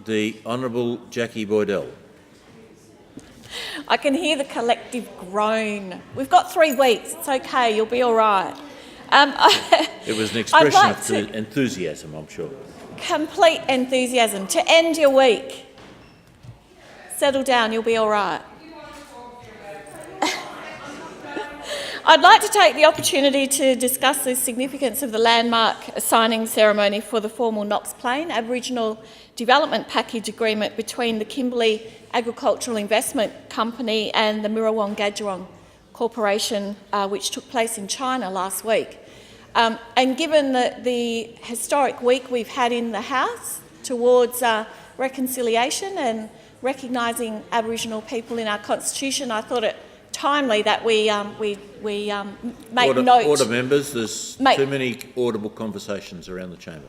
The Honourable Jacqui Boydell. I can hear the collective groan. We've got 3 weeks. It's okay. You'll be all right. It was an expression of enthusiasm, I'm sure. Complete enthusiasm to end your week. Settle down. You'll be all right. I'd like to take the opportunity to discuss the significance of the landmark signing ceremony for the formal Knox Plain Aboriginal Development Package Agreement between the Kimberley Agricultural Investment Company and the Miriuwung Gajerrong Corporation, which took place in China last week. And given the historic week we've had in the House towards reconciliation and recognising Aboriginal people in our Constitution, I thought it timely that we make note. Order, members. There's too many audible conversations around the chamber.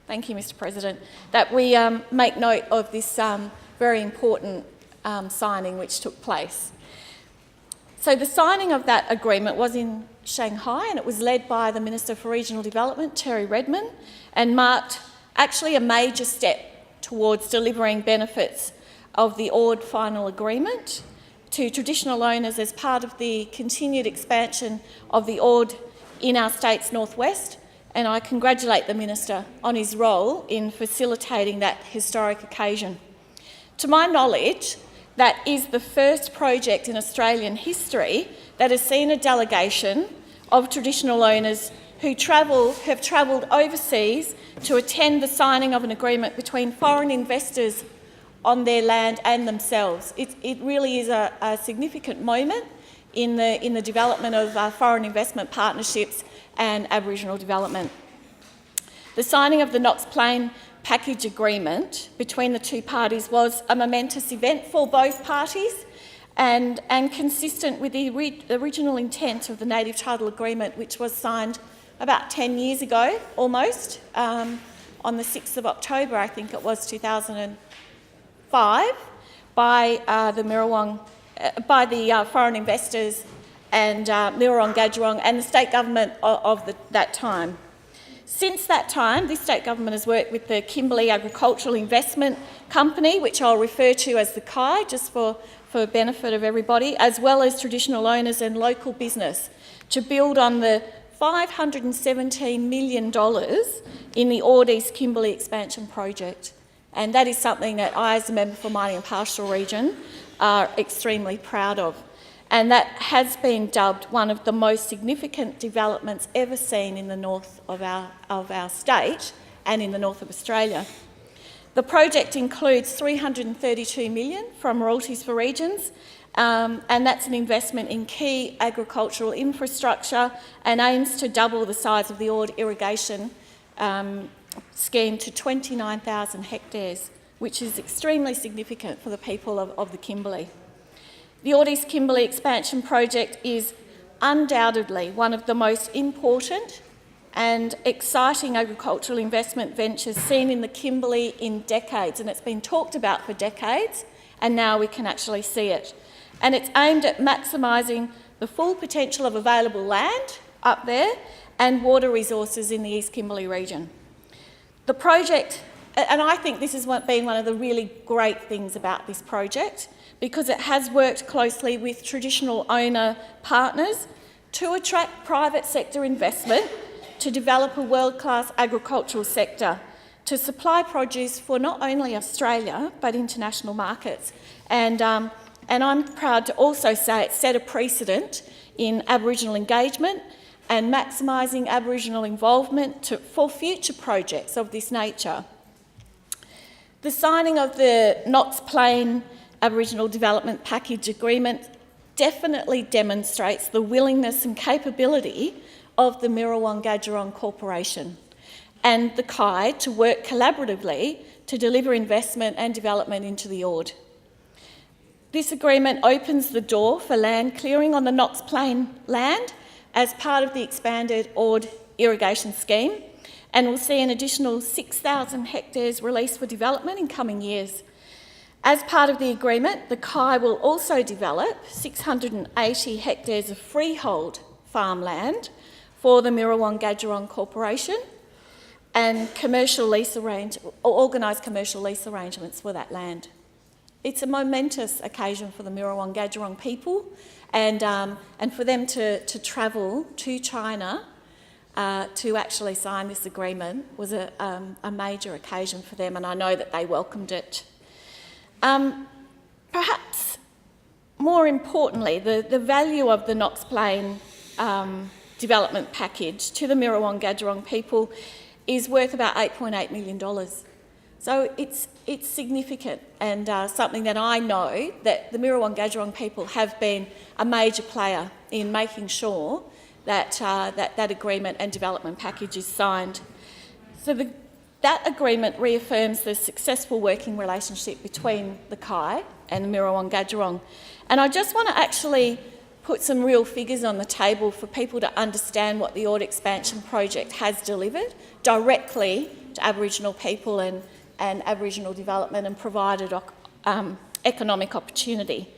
Thank you, Mr. President. That we make note of this very important signing which took place. So the signing of that agreement was in Shanghai, and it was led by the Minister for Regional Development, Terry Redmond, and marked actually a major step towards delivering benefits of the Ord final agreement to traditional owners as part of the continued expansion of the Ord in our state's northwest, and I congratulate the Minister on his role in facilitating that historic occasion. To my knowledge, that is the first project in Australian history that has seen a delegation of traditional owners who have travelled overseas to attend the signing of an agreement between foreign investors on their land and themselves. It really is a significant moment in the development of foreign investment partnerships and Aboriginal development. The signing of the Knox Plain Package Agreement between the two parties was a momentous event for both parties and consistent with the original intent of the Native Title Agreement, which was signed about 10 years ago, almost, on the 6th of October, I think it was 2005, by the foreign investors and Miriuwung Gajerrong and the state government of that time. Since that time, this state government has worked with the Kimberley Agricultural Investment Company, which I'll refer to as the KI, just for benefit of everybody, as well as traditional owners and local business, to build on the $517 million in the Ord East Kimberley expansion project. And that is something that I, as a member for Mining and Pastoral Region, are extremely proud of. And that has been dubbed one of the most significant developments ever seen in the north of our state and in the north of Australia. The project includes $332 million from Royalties for Regions, and that's an investment in key agricultural infrastructure and aims to double the size of the Ord irrigation scheme to 29,000 hectares, which is extremely significant for the people of the Kimberley. The Ord East Kimberley expansion project is undoubtedly one of the most important and exciting agricultural investment ventures seen in the Kimberley in decades, and it's been talked about for decades, and now we can actually see it. And it's aimed at maximising the full potential of available land up there and water resources in the East Kimberley region. The project, and I think this has been one of the really great things about this project, because it has worked closely with traditional owner partners to attract private sector investment to develop a world-class agricultural sector to supply produce for not only Australia but international markets. And I'm proud to also say it set a precedent in Aboriginal engagement and maximising Aboriginal involvement for future projects of this nature. The signing of the Knox Plain Aboriginal Development Package Agreement definitely demonstrates the willingness and capability of the Miriuwung Gajerrong Corporation and the KI to work collaboratively to deliver investment and development into the Ord. This agreement opens the door for land clearing on the Knox Plain land as part of the expanded Ord irrigation scheme, and will see an additional 6,000 hectares released for development in coming years. As part of the agreement, the KI will also develop 680 hectares of freehold farmland for the Miriuwung Gajerrong Corporation, and organised commercial lease arrangements for that land. It's a momentous occasion for the Miriuwung Gajerrong people, and for them to travel to China to actually sign this agreement was a major occasion for them, and I know that they welcomed it. Perhaps more importantly, the value of the Knox Plain development package to the Miriuwung Gajerrong people is worth about $8.8 million. So it's significant, and something that I know that the Miriuwung Gajerrong people have been a major player in making sure that that agreement and development package is signed. So that agreement reaffirms the successful working relationship between the Kai and the Miriuwung Gajerrong. And I just want to actually put some real figures on the table for people to understand what the Ord expansion project has delivered directly to Aboriginal people and Aboriginal development, and provided economic opportunity.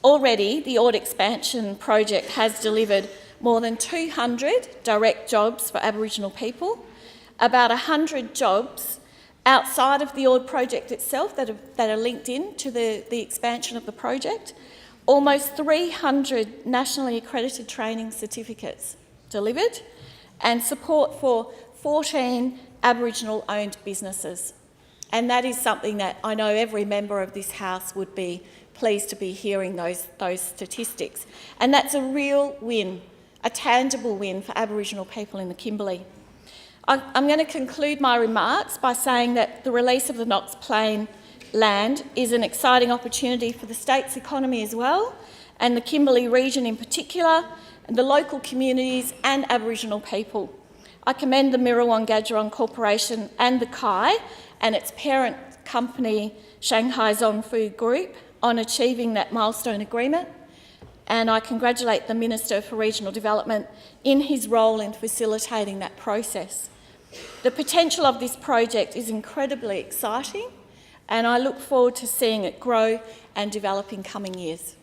Already, the Ord expansion project has delivered more than 200 direct jobs for Aboriginal people, about 100 jobs outside of the Ord project itself that are linked in to the expansion of the project, almost 300 nationally accredited training certificates delivered, and support for 14 Aboriginal-owned businesses. And that is something that I know every member of this House would be pleased to be hearing those statistics. And that's a real win, a tangible win for Aboriginal people in the Kimberley. I'm going to conclude my remarks by saying that the release of the Knox Plain land is an exciting opportunity for the state's economy as well, and the Kimberley region in particular, and the local communities and Aboriginal people. I commend the Miriuwung Gajerrong Corporation and the Kai and its parent company, Shanghai Zongfu Group, on achieving that milestone agreement, and I congratulate the Minister for Regional Development in his role in facilitating that process. The potential of this project is incredibly exciting, and I look forward to seeing it grow and develop in coming years.